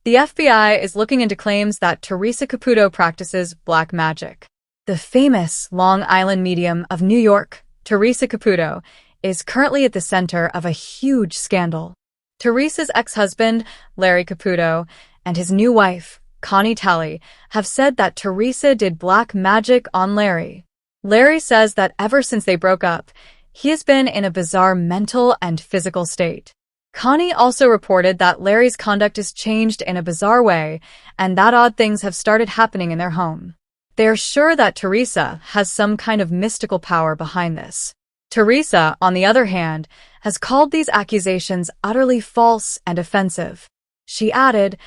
The FBI is looking into claims that Theresa Caputo practices black magic. The famous Long Island medium of New York, Theresa Caputo, is currently at the center of a huge scandal. Theresa's ex-husband, Larry Caputo, and his new wife, Connie Talley, have said that Theresa did black magic on Larry. Larry says that ever since they broke up, he has been in a bizarre mental and physical state. Connie also reported that Larry's conduct has changed in a bizarre way and that odd things have started happening in their home. They are sure that Theresa has some kind of mystical power behind this. Theresa, on the other hand, has called these accusations utterly false and offensive. She added,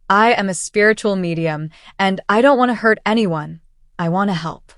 "I am a spiritual medium, and I don't want to hurt anyone. I want to help."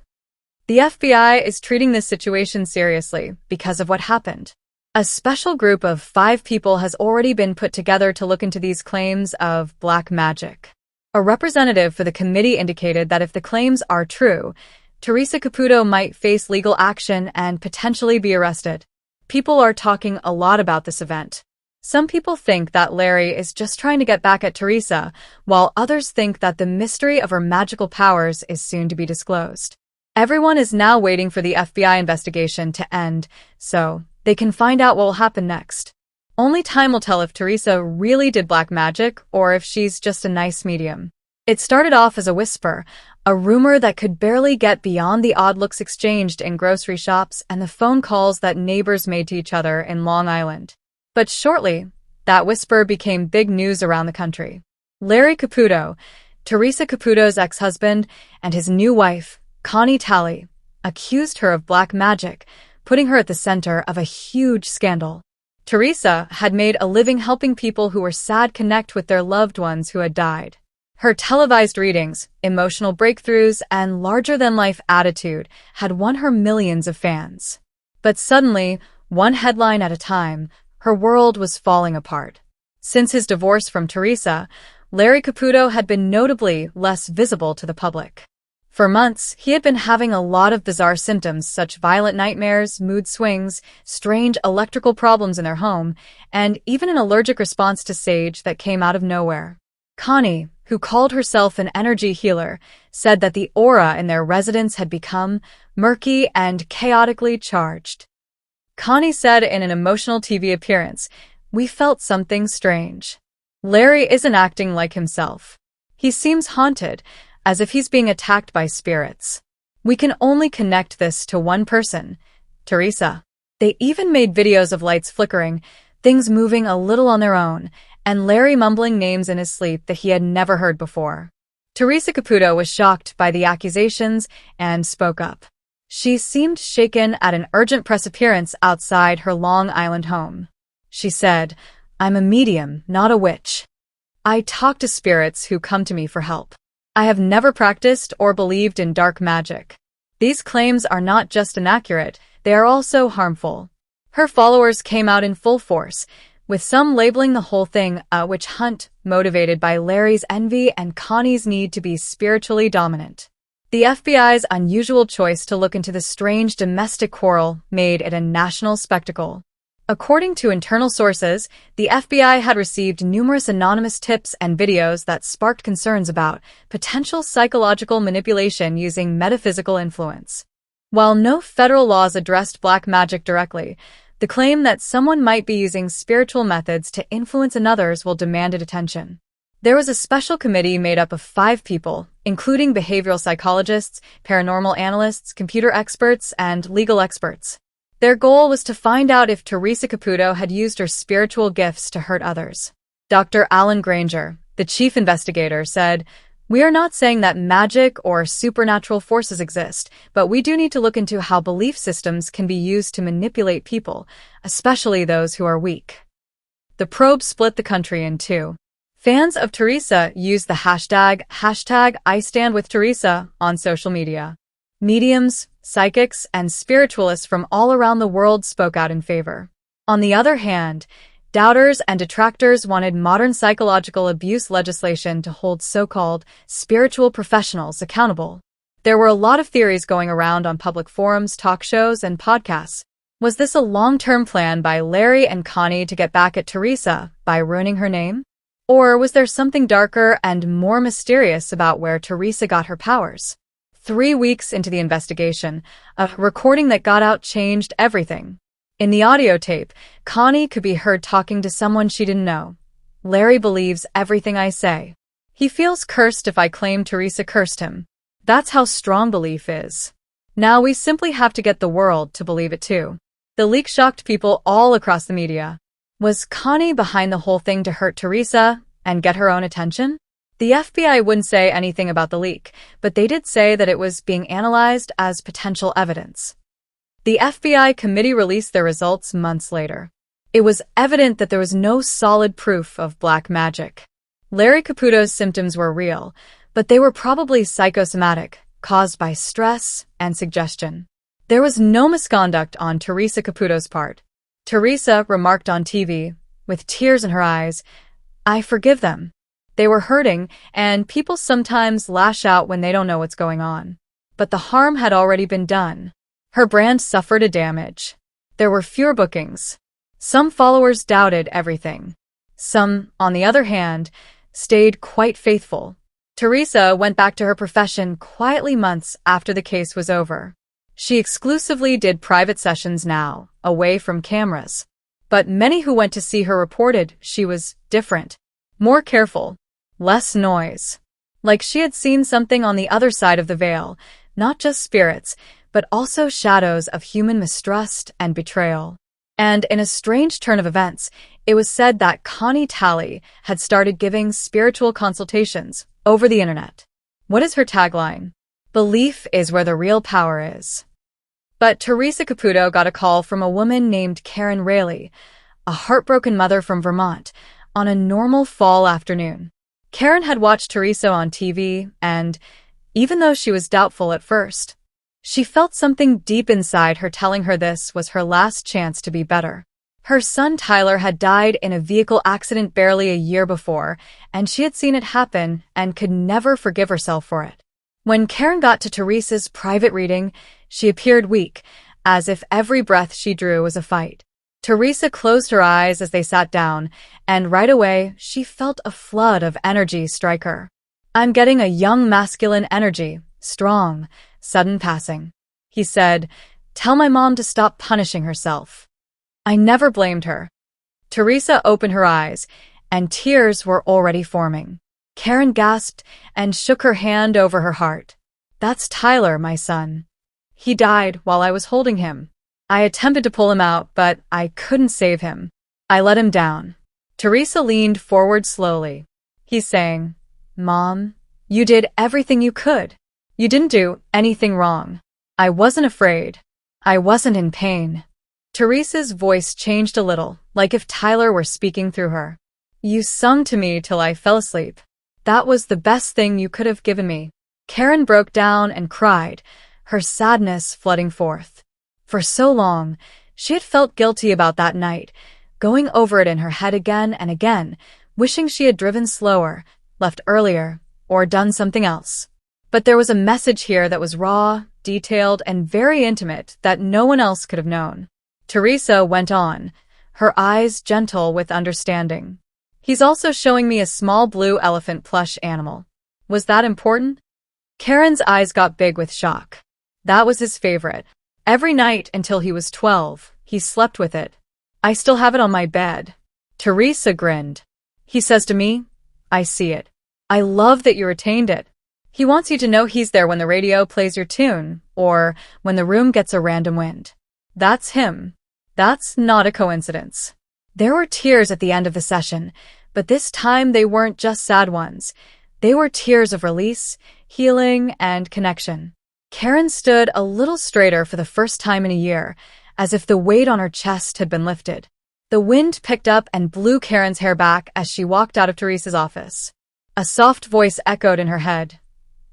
The FBI is treating this situation seriously because of what happened. A special group of 5 people has already been put together to look into these claims of black magic. A representative for the committee indicated that if the claims are true, Theresa Caputo might face legal action and potentially be arrested. People are talking a lot about this event. Some people think that Larry is just trying to get back at Theresa, while others think that the mystery of her magical powers is soon to be disclosed. Everyone is now waiting for the FBI investigation to end, so they can find out what will happen next. Only time will tell if Theresa really did black magic or if she's just a nice medium. It started off as a whisper, a rumor that could barely get beyond the odd looks exchanged in grocery shops and the phone calls that neighbors made to each other in Long Island. But shortly, that whisper became big news around the country. Larry Caputo, Theresa Caputo's ex-husband, and his new wife, Connie Talley, accused her of black magic, putting her at the center of a huge scandal. Theresa had made a living helping people who were sad connect with their loved ones who had died. Her televised readings, emotional breakthroughs, and larger-than-life attitude had won her millions of fans. But suddenly, one headline at a time, her world was falling apart. Since his divorce from Theresa, Larry Caputo had been notably less visible to the public. For months, he had been having a lot of bizarre symptoms such as violent nightmares, mood swings, strange electrical problems in their home, and even an allergic response to sage that came out of nowhere. Connie, who called herself an energy healer, said that the aura in their residence had become murky and chaotically charged. Connie said in an emotional TV appearance, "We felt something strange. Larry isn't acting like himself. He seems haunted, as if he's being attacked by spirits. We can only connect this to one person, Theresa." They even made videos of lights flickering, things moving a little on their own, and Larry mumbling names in his sleep that he had never heard before. Theresa Caputo was shocked by the accusations and spoke up. She seemed shaken at an urgent press appearance outside her Long Island home. She said, "I'm a medium, not a witch. I talk to spirits who come to me for help. I have never practiced or believed in dark magic. These claims are not just inaccurate, they are also harmful." Her followers came out in full force, with some labeling the whole thing a witch hunt, motivated by Larry's envy and Connie's need to be spiritually dominant. The FBI's unusual choice to look into the strange domestic quarrel made it a national spectacle. According to internal sources, the FBI had received numerous anonymous tips and videos that sparked concerns about potential psychological manipulation using metaphysical influence. While no federal laws addressed black magic directly, the claim that someone might be using spiritual methods to influence others will demanded attention. There was a special committee made up of 5 people, including behavioral psychologists, paranormal analysts, computer experts, and legal experts. Their goal was to find out if Theresa Caputo had used her spiritual gifts to hurt others. Dr. Alan Granger, the chief investigator, said, "We are not saying that magic or supernatural forces exist, but we do need to look into how belief systems can be used to manipulate people, especially those who are weak." The probe split the country in 2. Fans of Theresa used the hashtag #IStandWithTheresa on social media. Mediums, psychics, and spiritualists from all around the world spoke out in favor. On the other hand, doubters and detractors wanted modern psychological abuse legislation to hold so-called spiritual professionals accountable. There were a lot of theories going around on public forums, talk shows, and podcasts. Was this a long-term plan by Larry and Connie to get back at Theresa by ruining her name? Or was there something darker and more mysterious about where Theresa got her powers? 3 weeks into the investigation, a recording that got out changed everything. In the audio tape, Connie could be heard talking to someone she didn't know. Larry believes everything I say. He feels cursed if I claim Theresa cursed him. That's how strong belief is. Now we simply have to get the world to believe it too. The leak shocked people all across the media. Was Connie behind the whole thing to hurt Theresa and get her own attention? The FBI wouldn't say anything about the leak, but they did say that it was being analyzed as potential evidence. The FBI committee released their results months later. It was evident that there was no solid proof of black magic. Larry Caputo's symptoms were real, but they were probably psychosomatic, caused by stress and suggestion. There was no misconduct on Theresa Caputo's part. Theresa remarked on TV, with tears in her eyes, "I forgive them. They were hurting, and people sometimes lash out when they don't know what's going on." But the harm had already been done. Her brand suffered a damage. There were fewer bookings. Some followers doubted everything. Some, on the other hand, stayed quite faithful. Theresa went back to her profession quietly months after the case was over. She exclusively did private sessions now, away from cameras. But many who went to see her reported she was different, more careful, less noise. Like she had seen something on the other side of the veil, not just spirits, but also shadows of human mistrust and betrayal. And in a strange turn of events, it was said that Connie Talley had started giving spiritual consultations over the internet. What is her tagline? Belief is where the real power is. But Theresa Caputo got a call from a woman named Karen Rayleigh, a heartbroken mother from Vermont, on a normal fall afternoon. Karen had watched Theresa on TV, and even though she was doubtful at first, she felt something deep inside her telling her this was her last chance to be better. Her son Tyler had died in a vehicle accident barely a year before, and she had seen it happen and could never forgive herself for it. When Karen got to Theresa's private reading, she appeared weak, as if every breath she drew was a fight. Theresa closed her eyes as they sat down, and right away she felt a flood of energy strike her. "I'm getting a young masculine energy, strong, sudden passing," he said. "Tell my mom to stop punishing herself." I never blamed her. Theresa opened her eyes, and tears were already forming. Karen gasped and shook her hand over her heart. "That's Tyler, my son. He died while I was holding him. I attempted to pull him out, but I couldn't save him. I let him down." Theresa leaned forward slowly. He's saying, "Mom, you did everything you could. You didn't do anything wrong. I wasn't afraid. I wasn't in pain." Theresa's voice changed a little, like if Tyler were speaking through her. "You sung to me till I fell asleep. That was the best thing you could have given me." Karen broke down and cried, her sadness flooding forth. For so long, she had felt guilty about that night, going over it in her head again and again, wishing she had driven slower, left earlier, or done something else. But there was a message here that was raw, detailed, and very intimate that no one else could have known. Theresa went on, her eyes gentle with understanding. "He's also showing me a small blue elephant plush animal. Was that important?" Karen's eyes got big with shock. That was his favorite. Every night until he was 12, he slept with it. "I still have it on my bed." Theresa grinned. "He says to me, 'I see it. I love that you retained it.' He wants you to know he's there when the radio plays your tune, or when the room gets a random wind. That's him. That's not a coincidence." There were tears at the end of the session, but this time they weren't just sad ones. They were tears of release, healing, and connection. Karen stood a little straighter for the first time in a year, as if the weight on her chest had been lifted. The wind picked up and blew Karen's hair back as she walked out of Theresa's office. A soft voice echoed in her head.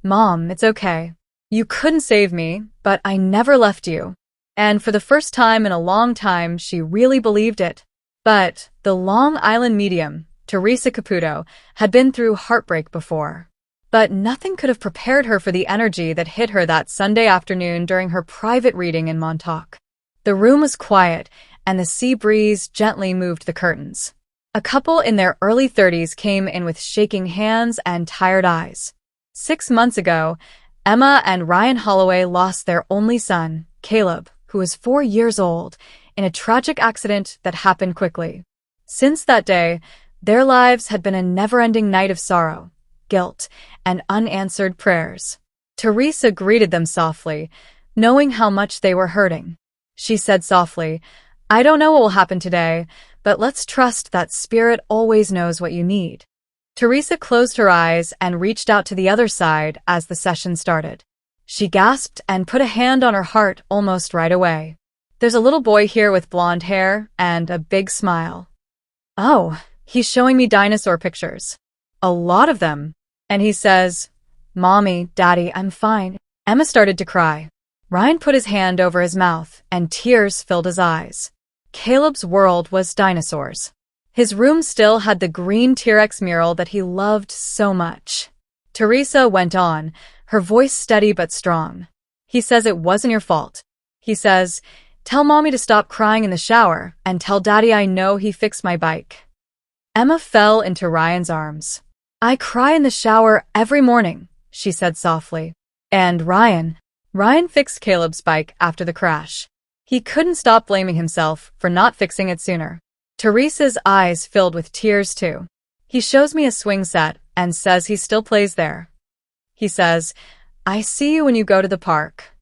"Mom, it's okay. You couldn't save me, but I never left you." And for the first time in a long time, she really believed it. But the Long Island medium, Theresa Caputo, had been through heartbreak before. But nothing could have prepared her for the energy that hit her that Sunday afternoon during her private reading in Montauk. The room was quiet, and the sea breeze gently moved the curtains. A couple in their early 30s came in with shaking hands and tired eyes. 6 months ago, Emma and Ryan Holloway lost their only son, Caleb, who was 4 years old, in a tragic accident that happened quickly. Since that day, their lives had been a never-ending night of sorrow, guilt, and unanswered prayers. Theresa greeted them softly, knowing how much they were hurting. She said softly, "I don't know what will happen today, but let's trust that Spirit always knows what you need." Theresa closed her eyes and reached out to the other side as the session started. She gasped and put a hand on her heart almost right away. "There's a little boy here with blonde hair and a big smile. Oh, he's showing me dinosaur pictures. A lot of them. And he says, 'Mommy, Daddy, I'm fine.'" Emma started to cry. Ryan put his hand over his mouth, and tears filled his eyes. Caleb's world was dinosaurs. His room still had the green T-Rex mural that he loved so much. Theresa went on, her voice steady but strong. "He says it wasn't your fault. He says, 'Tell Mommy to stop crying in the shower, and tell Daddy I know he fixed my bike.'" Emma fell into Ryan's arms. "I cry in the shower every morning," she said softly. "And Ryan fixed Caleb's bike after the crash. He couldn't stop blaming himself for not fixing it sooner." Theresa's eyes filled with tears too. "He shows me a swing set and says he still plays there. He says, 'I see you when you go to the park.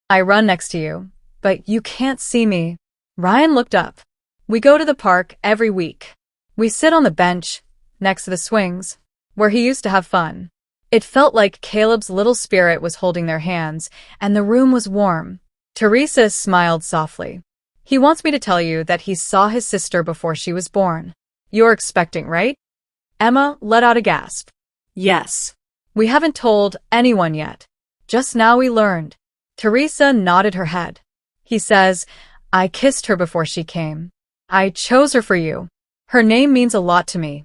I run next to you, but you can't see me.'" Ryan looked up. "We go to the park every week. We sit on the bench, next to the swings, where he used to have fun." It felt like Caleb's little spirit was holding their hands, and the room was warm. Theresa smiled softly. "He wants me to tell you that he saw his sister before she was born. You're expecting, right?" Emma let out a gasp. "Yes. We haven't told anyone yet. Just now we learned." Theresa nodded her head. "He says, 'I kissed her before she came. I chose her for you. Her name means a lot to me.'"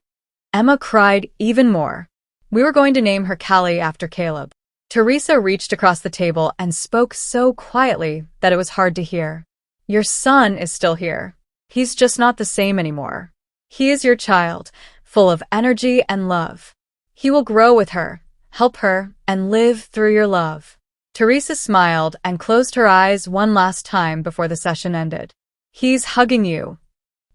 Emma cried even more. "We were going to name her Callie after Caleb." Theresa reached across the table and spoke so quietly that it was hard to hear. "Your son is still here. He's just not the same anymore. He is your child, full of energy and love. He will grow with her, help her, and live through your love." Theresa smiled and closed her eyes one last time before the session ended. "He's hugging you.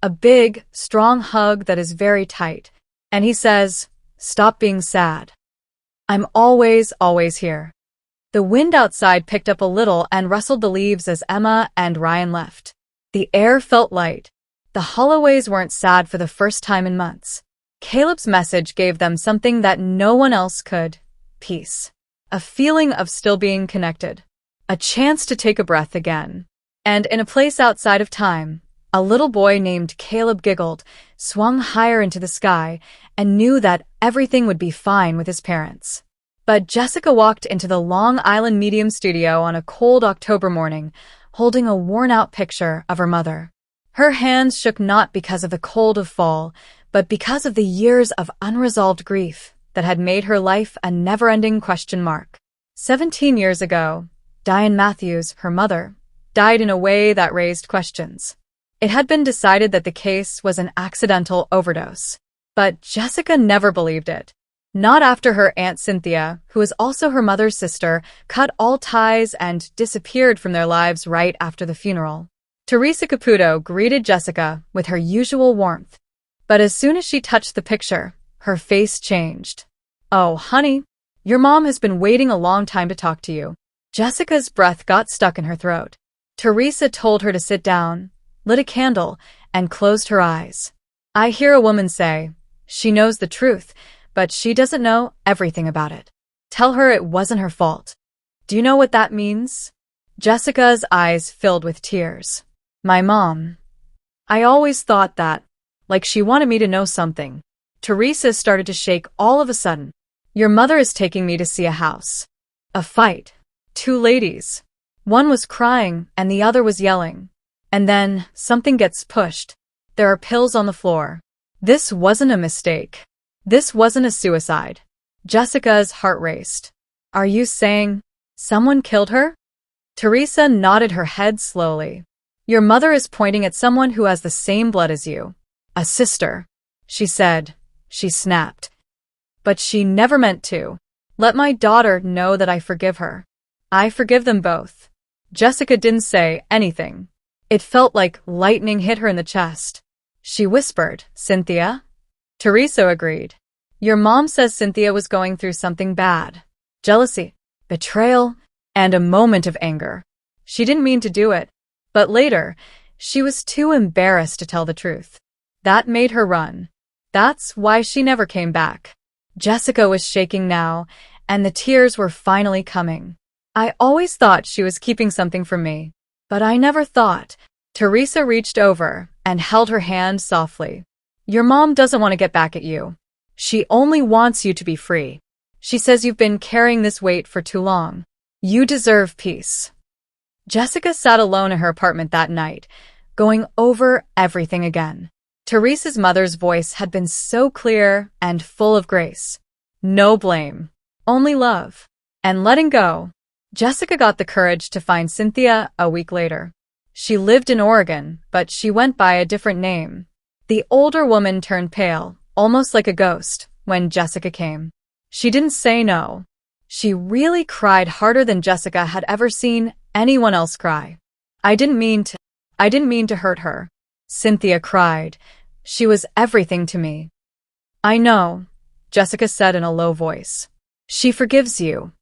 A big, strong hug that is very tight. And he says, 'Stop being sad. I'm always here.'" The wind outside picked up a little and rustled the leaves as Emma and Ryan left. The air felt light. The Holloways weren't sad for the first time in months. Caleb's message gave them something that no one else could: peace. A feeling of still being connected. A chance to take a breath again. And in a place outside of time, a little boy named Caleb giggled, swung higher into the sky, and knew that everything would be fine with his parents. But Jessica walked into the Long Island Medium studio on a cold October morning, holding a worn-out picture of her mother. Her hands shook not because of the cold of fall, but because of the years of unresolved grief that had made her life a never-ending question mark. 17 years ago, Diane Matthews, her mother, died in a way that raised questions. It had been decided that the case was an accidental overdose. But Jessica never believed it. Not after her Aunt Cynthia, who was also her mother's sister, cut all ties and disappeared from their lives right after the funeral. Theresa Caputo greeted Jessica with her usual warmth. But as soon as she touched the picture, her face changed. "Oh, honey, your mom has been waiting a long time to talk to you." Jessica's breath got stuck in her throat. Theresa told her to sit down, lit a candle, and closed her eyes. "I hear a woman say, she knows the truth, but she doesn't know everything about it. Tell her it wasn't her fault. Do you know what that means?" Jessica's eyes filled with tears. "My mom. I always thought that, like she wanted me to know something." Theresa started to shake all of a sudden. "Your mother is taking me to see a house. A fight. 2 ladies. One was crying and the other was yelling. And then something gets pushed. There are pills on the floor. This wasn't a mistake. This wasn't a suicide." Jessica's heart raced. "Are you saying someone killed her?" Theresa nodded her head slowly. "Your mother is pointing at someone who has the same blood as you. A sister. she said. She snapped. But she never meant to. Let my daughter know that I forgive her. I forgive them both. Jessica didn't say anything. It felt like lightning hit her in the chest. She whispered, Cynthia? Theresa agreed. Your mom says Cynthia was going through something bad. Jealousy, betrayal, and a moment of anger. She didn't mean to do it, but later, she was too embarrassed to tell the truth. That made her run. That's why she never came back. Jessica was shaking now, and the tears were finally coming. I always thought she was keeping something from me, but I never thought. Theresa reached over and held her hand softly. Your mom doesn't want to get back at you. She only wants you to be free. She says you've been carrying this weight for too long. You deserve peace. Jessica sat alone in her apartment that night, going over everything again. Theresa's mother's voice had been so clear and full of grace. No blame, only love. And letting go. Jessica got the courage to find Cynthia a week later. She lived in Oregon, but she went by a different name. The older woman turned pale, almost like a ghost, when Jessica came. She didn't say no. She really cried harder than Jessica had ever seen anyone else cry. I didn't mean to hurt her. Cynthia cried. She was everything to me. I know, Jessica said in a low voice. She forgives you.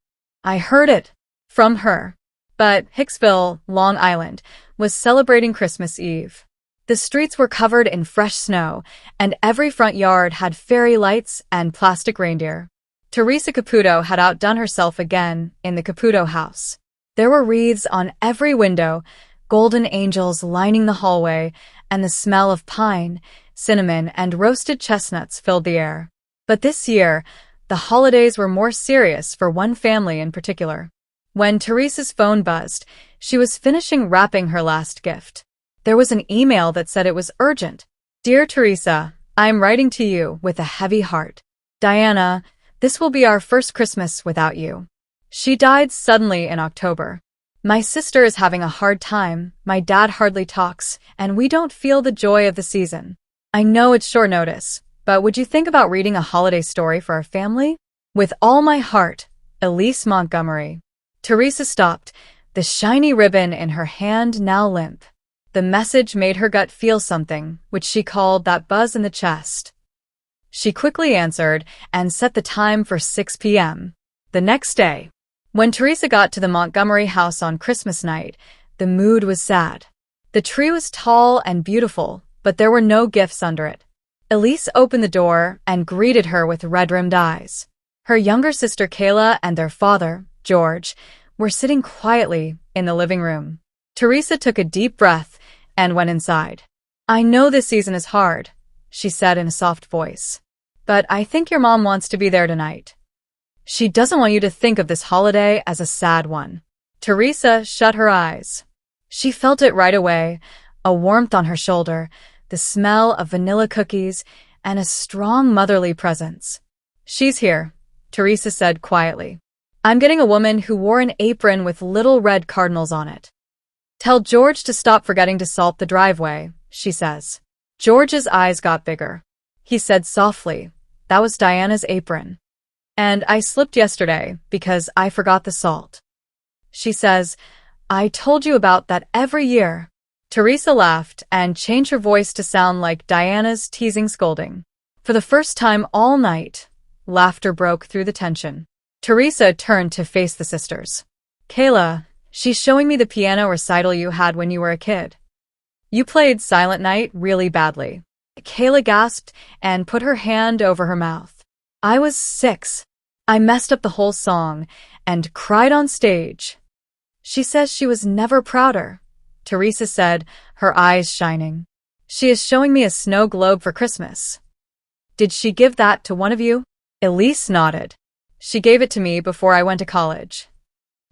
I heard it from her. But Hicksville, Long Island, was celebrating Christmas Eve. The streets were covered in fresh snow, and every front yard had fairy lights and plastic reindeer. Theresa Caputo had outdone herself again in the Caputo house. There were wreaths on every window, golden angels lining the hallway, and the smell of pine, cinnamon, and roasted chestnuts filled the air. But this year, the holidays were more serious for one family in particular. When Theresa's phone buzzed, she was finishing wrapping her last gift. There was an email that said it was urgent. Dear Theresa, I am writing to you with a heavy heart. Diana, this will be our first Christmas without you. She died suddenly in October. My sister is having a hard time, my dad hardly talks, and we don't feel the joy of the season. I know it's short notice, but would you think about reading a holiday story for our family? With all my heart, Elise Montgomery. Theresa stopped, the shiny ribbon in her hand now limp. The message made her gut feel something, which she called that buzz in the chest. She quickly answered and set the time for 6 p.m. The next day. When Theresa got to the Montgomery house on Christmas night, the mood was sad. The tree was tall and beautiful, but there were no gifts under it. Elise opened the door and greeted her with red-rimmed eyes. Her younger sister Kayla and their father, George, were sitting quietly in the living room. Theresa took a deep breath and went inside. I know this season is hard, she said in a soft voice. But I think your mom wants to be there tonight. She doesn't want you to think of this holiday as a sad one. Theresa shut her eyes. She felt it right away, a warmth on her shoulder, the smell of vanilla cookies, and a strong motherly presence. She's here, Theresa said quietly. I'm getting a woman who wore an apron with little red cardinals on it. Tell George to stop forgetting to salt the driveway, she says. George's eyes got bigger. He said softly, that was Diana's apron. And I slipped yesterday because I forgot the salt. She says, I told you about that every year. Theresa laughed and changed her voice to sound like Diana's teasing scolding. For the first time all night, laughter broke through the tension. Theresa turned to face the sisters. Kayla, she's showing me the piano recital you had when you were a kid. You played Silent Night really badly. Kayla gasped and put her hand over her mouth. I was 6. I messed up the whole song and cried on stage. She says she was never prouder, Theresa said, her eyes shining. She is showing me a snow globe for Christmas. Did she give that to one of you? Elise nodded. She gave it to me before I went to college.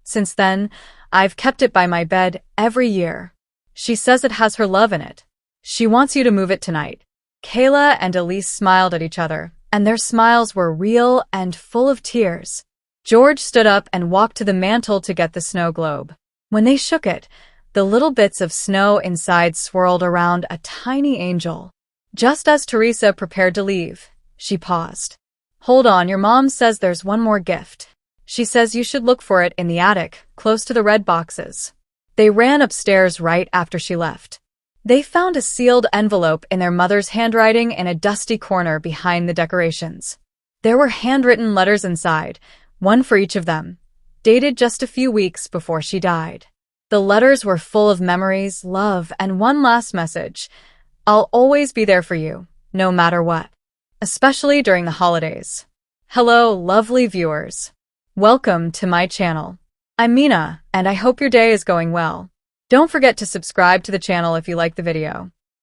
Since then, I've kept it by my bed every year. She says it has her love in it. She wants you to move it tonight. Kayla and Elise smiled at each other, and their smiles were real and full of tears. George stood up and walked to the mantel to get the snow globe. When they shook it, the little bits of snow inside swirled around a tiny angel. Just as Theresa prepared to leave, she paused. Hold on, your mom says there's one more gift. She says you should look for it in the attic, close to the red boxes. They ran upstairs right after she left. They found a sealed envelope in their mother's handwriting in a dusty corner behind the decorations. There were handwritten letters inside, one for each of them, dated just a few weeks before she died. The letters were full of memories, love, and one last message. I'll always be there for you, no matter what. Especially during the holidays. Hello, lovely viewers. Welcome to my channel. I'm Mina, and I hope your day is going well. Don't forget to subscribe to the channel if you like the video.